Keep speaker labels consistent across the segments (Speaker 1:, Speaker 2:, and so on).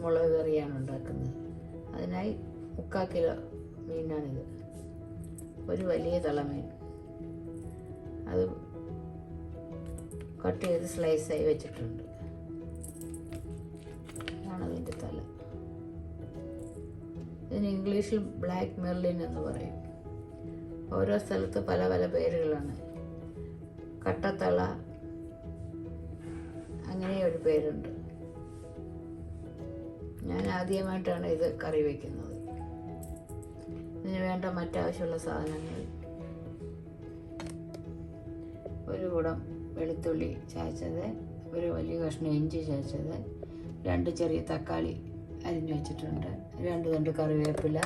Speaker 1: മുളക് കറിയാണ് ഉണ്ടാക്കുന്നത്. അതിനായി 3/4 കിലോ മീനാണിത്. ഒരു വലിയ തളമീൻ, അത് കട്ട് ചെയ്ത് സ്ലൈസായി വെച്ചിട്ടുണ്ട്. ഇതാണ് അതിൻ്റെ തല. ഇതിന് ഇംഗ്ലീഷിൽ ബ്ലാക്ക് മെർലിൻ എന്ന് പറയും. ഓരോ സ്ഥലത്ത് പല പല പേരുകളാണ്. കട്ടത്തള, അങ്ങനെ ഒരു പേരുണ്ട്. ഞാൻ ആദ്യമായിട്ടാണ് ഇത് കറി വയ്ക്കുന്നത്. ഇതിന് വേണ്ട മറ്റാവശ്യമുള്ള സാധനങ്ങൾ: ഒരു കുടം വെളുത്തുള്ളി ചതച്ചത്, ഒരു വലിയ കഷ്ണം ഇഞ്ചി ചതച്ചത്, 2 ചെറിയ തക്കാളി അരിഞ്ഞു വെച്ചിട്ടുണ്ട്, 2 തണ്ട് കറിവേപ്പില,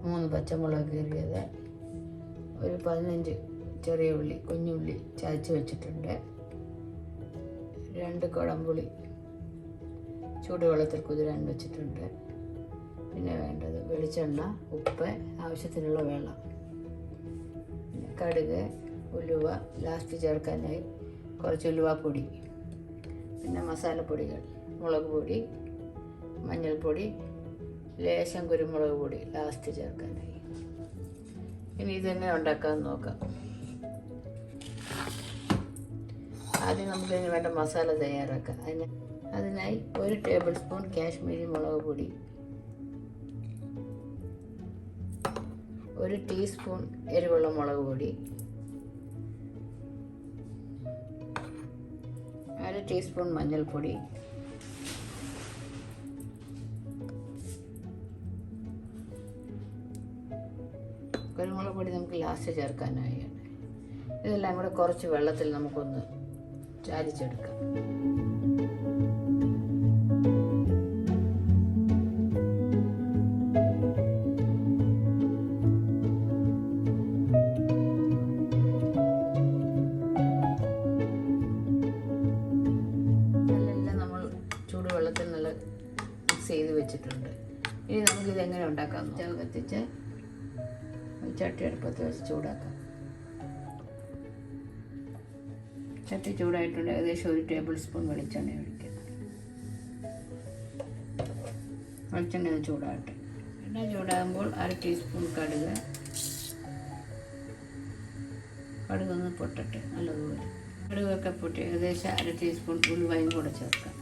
Speaker 1: 3 പച്ചമുളക് കീറിയത്, ഒരു 15 ചെറിയ ഉള്ളി, കുഞ്ഞുള്ളി ചതച്ച് വെച്ചിട്ടുണ്ട്, 2 കുടംപുളി ചൂടുവെള്ളത്തിൽ കുതിരാൻ വെച്ചിട്ടുണ്ട്. പിന്നെ വേണ്ടത് വെളിച്ചെണ്ണ, ഉപ്പ്, ആവശ്യത്തിനുള്ള വെള്ളം, പിന്നെ കടുക്, ഉലുവ, ലാസ്റ്റ് ചേർക്കാനായി കുറച്ച് ഉലുവാപ്പൊടി, പിന്നെ മസാലപ്പൊടികൾ: മുളക് പൊടി, മഞ്ഞൾപ്പൊടി, ലേശം കുരുമുളക് പൊടി ലാസ്റ്റ് ചേർക്കാനായി. ഇനി ഇതെങ്ങനെ ഉണ്ടാക്കാമെന്ന് നോക്കാം. ആദ്യം നമുക്കിതിന് വേണ്ട മസാല തയ്യാറാക്കാം. അതിനായി 1 ടേബിൾ സ്പൂൺ കാശ്മീരി മുളക് പൊടി, 1 ടീസ്പൂൺ എരിവുള്ള മുളക് പൊടി, 1/2 ടീസ്പൂൺ മഞ്ഞൾപ്പൊടി, കുരുമുളക് പൊടി നമുക്ക് ലാസ്റ്റ് ചേർക്കാനായാണ്. ഇതെല്ലാം കൂടെ കുറച്ച് വെള്ളത്തിൽ നമുക്കൊന്ന് ചാലിച്ചെടുക്കാം. ഇതെല്ലാം നമ്മൾ ചൂടുവെള്ളത്തിൽ നല്ല മിക്സ് ചെയ്ത് വെച്ചിട്ടുണ്ട്. ഇനി നമുക്കിത് എങ്ങനെ ഉണ്ടാക്കാം. സ്റ്റവ് കത്തിച്ച് ചട്ടി അടുപ്പത്ത് വെച്ച് ചൂടാക്കാം. ചട്ടി ചൂടായിട്ടുണ്ട്. ഏകദേശം 1 ടേബിൾ സ്പൂൺ വെളിച്ചെണ്ണ ഒഴിക്കുക. വെളിച്ചെണ്ണ ചൂടാകട്ടെ. എണ്ണ ചൂടാകുമ്പോൾ 1/2 ടീസ്പൂൺ കടുക് ഒന്ന് പൊട്ടട്ടെ നല്ലതുപോലെ. കടുകൊക്കെ പൊട്ടി ഏകദേശം 1/2 ടീസ്പൂൺ ഉലുവയും കൂടെ ചേർക്കാം.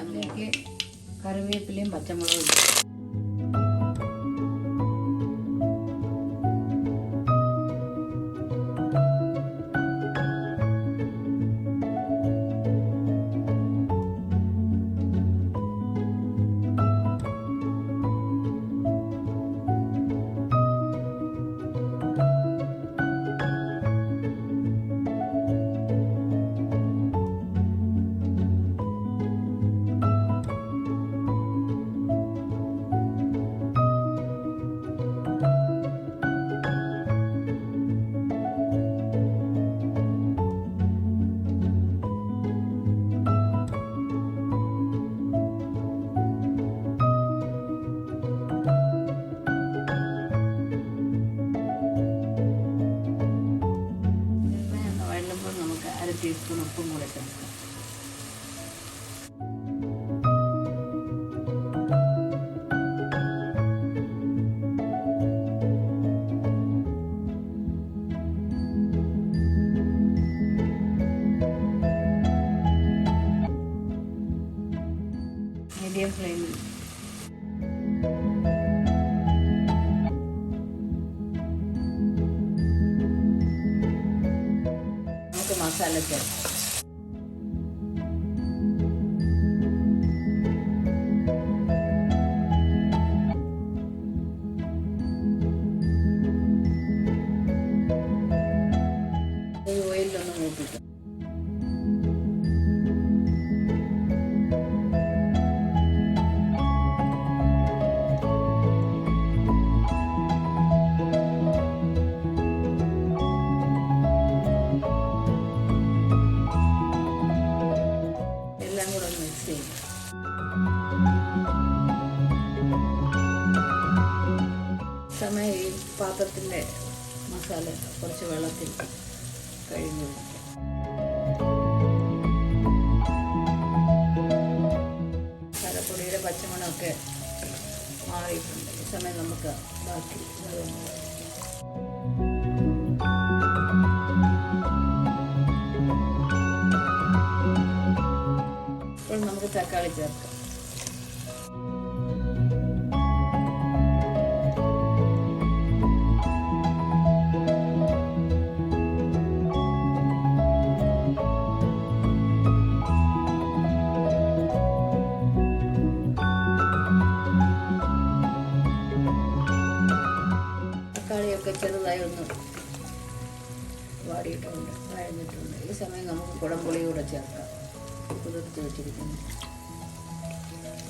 Speaker 1: അതിലേക്ക് കറിവേപ്പിലയും പച്ചമുളകും ടീസ്പൂൺ ഉപ്പും കൂടെ ചേർക്കാം. മീഡിയം ഫ്ലെയിമിൽ മസാല ചേർക്കാം. ഓയിലൊന്ന് മൂപ്പിക്കാം. സമയം ഈ പാത്രത്തിൻ്റെ മസാല കുറച്ച് വെള്ളത്തിൽ കഴുകി വയ്ക്കാം. മസാലപ്പൊടിയുടെ പച്ചമണമൊക്കെ മാറിയിട്ടുണ്ട്. ഈ സമയം നമുക്ക് ബാക്കി ഇപ്പോൾ നമുക്ക് തക്കാളി ചേർക്കാം. തക്കാളിയൊക്കെ ചെറുതായി ഒന്ന് വഴഞ്ഞിട്ടുണ്ട്. ഈ സമയം നമുക്ക് കുടംപുളി കൂടെ ചേർക്കാം. കുതിർത്ത് വെച്ചിരിക്കുന്നു.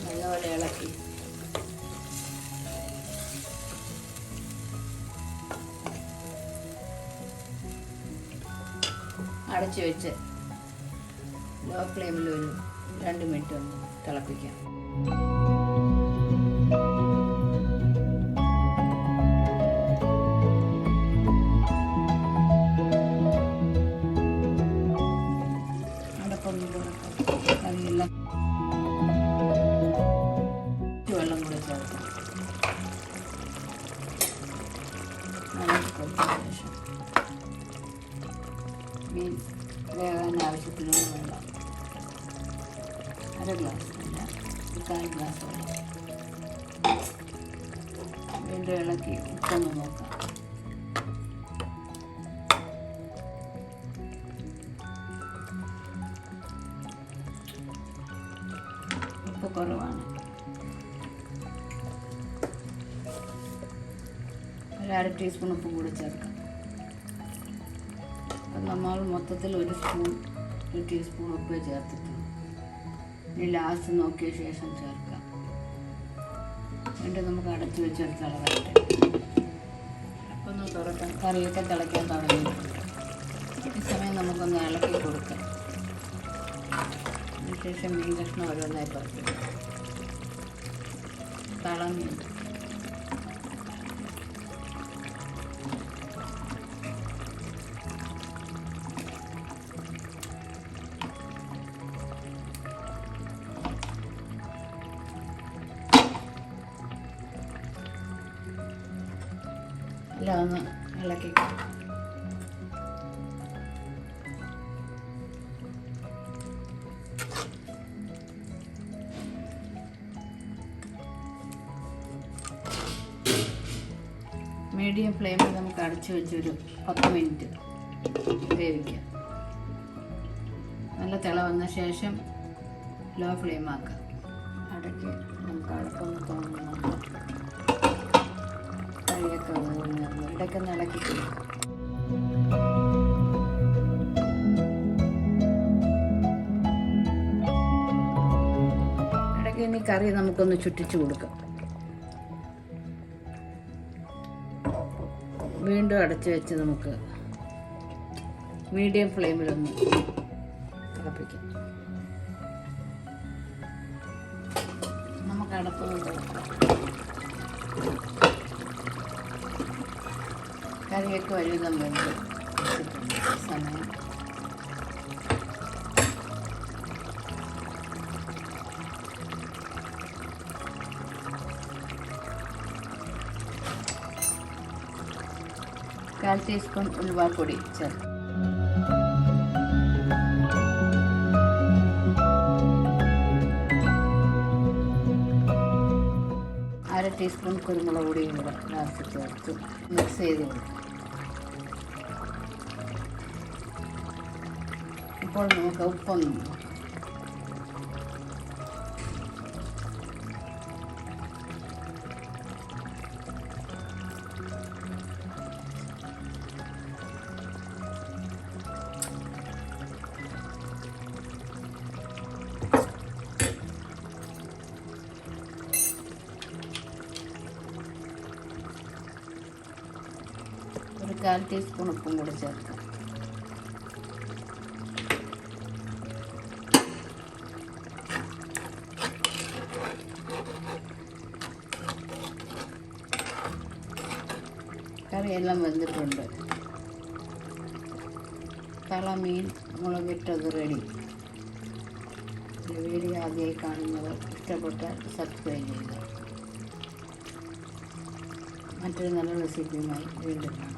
Speaker 1: നല്ലപോലെ ഇളക്കി അടച്ചു വെച്ച് ലോ ഫ്ലെയിമിൽ ഒരു 2 മിനിറ്റ് ഒന്ന് തിളപ്പിക്കാം. കറിയെല്ലാം വെള്ളം കൂടെ ചേർക്കാം. ശേഷം മീൻ വേകാൻ ആവശ്യത്തിനുള്ള വെള്ളം 1/2 ഗ്ലാസ് അല്ല 1/4 ഗ്ലാസ് വെള്ളം വീണ്ടും ഇളക്കി ഉപ്പൊന്ന് നോക്കാം. ഉപ്പ് കുറവാണ്. 1/2 ടീസ്പൂൺ ഉപ്പും കൂടി ചേർക്കാം. അപ്പം നമ്മൾ മൊത്തത്തിൽ 1 ടീസ്പൂൺ ഉപ്പ് ചേർത്തിട്ടുണ്ട്. ഇനി ലാസ്റ്റ് നോക്കിയ ശേഷം ചേർക്കാം. വീണ്ടും നമുക്ക് അടച്ചു വെച്ചെടുത്ത് ഇളകട്ടെ. ഒന്ന് തുറക്കാം. കറിയൊക്കെ തിളയ്ക്കാൻ തുടങ്ങിയിട്ടുണ്ട്. ഈ സമയം നമുക്കൊന്ന് ഇളക്കി കൊടുക്കാം. അതിനുശേഷം മീൻ കഷ്ണം ഓരോന്നായി പുറത്ത് തളമീൻ എല്ലാം ഒന്ന് ഇളക്കി മീഡിയം ഫ്ലെയിമിൽ നമുക്ക് അടച്ചു വെച്ചൊരു 10 മിനിറ്റ് വേവിക്കാം. നല്ല തിള വന്ന ശേഷം ലോ ഫ്ലെയിം ആക്കാം. അടയ്ക്ക് നമുക്ക് അടപ്പൊന്ന് തോന്നുന്നു. കറിയൊക്കെ ഇടയ്ക്കൊന്ന് ഇളക്കി കൊടുക്കാം. ഇടയ്ക്ക് ഇനി കറി നമുക്കൊന്ന് ചുറ്റിച്ചു കൊടുക്കാം. വീണ്ടും അടച്ചു വെച്ച് നമുക്ക് മീഡിയം ഫ്ലെയിമിലൊന്ന് തിളപ്പിക്കാം. നമുക്ക് അടപ്പൊന്ന് തുറക്കാം. കറിയൊക്കെ വലുതും വേണ്ടി സമയം കാൽ ടീസ്പൂൺ ഉലുവാപ്പൊടി ചേർക്കും. അര ടീസ്പൂൺ കുരുമുളക് പൊടിയും കൂടെ ലാസ്റ്റ് ചേർത്ത് മിക്സ് ചെയ്ത് കൊടുക്കും. ഇപ്പോൾ നമുക്ക് ഉപ്പൊന്നും ഒരു 1/4 ടീസ്പൂൺ ഉപ്പും കൂടെ ചേർക്കാം. കറിയെല്ലാം വെന്തിട്ടുണ്ട്. തളമീൻ മുളകിട്ടത് റെഡി. വീഡിയോ ആദ്യമായി കാണുന്നവർ ഇഷ്ടപ്പെട്ടാൽ സബ്സ്ക്രൈബ് ചെയ്യുക. മറ്റൊരു നല്ല റെസിപ്പിയുമായി വീണ്ടും കാണാം.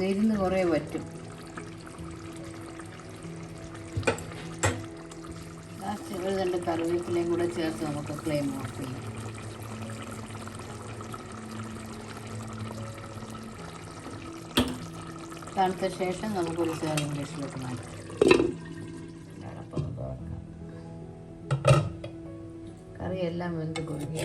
Speaker 1: ഇരുന്ന് കുറേ പറ്റും. ലാസ്റ്റ് ഒരു രണ്ട് കറിവേപ്പിലയും കൂടെ ചേർത്ത് നമുക്ക് ഫ്ലെയിം ഓഫ് ചെയ്യാം. തണുത്ത ശേഷം നമുക്കൊരു സെർവിങ് ഡിഷിലോട്ട് മാറ്റാം. കറിയെല്ലാം വെന്ത് കൊഴുകി.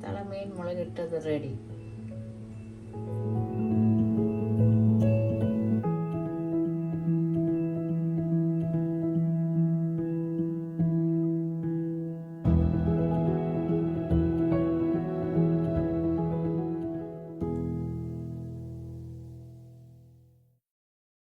Speaker 1: തളമീൻ മുളകിട്ടത് റെഡി.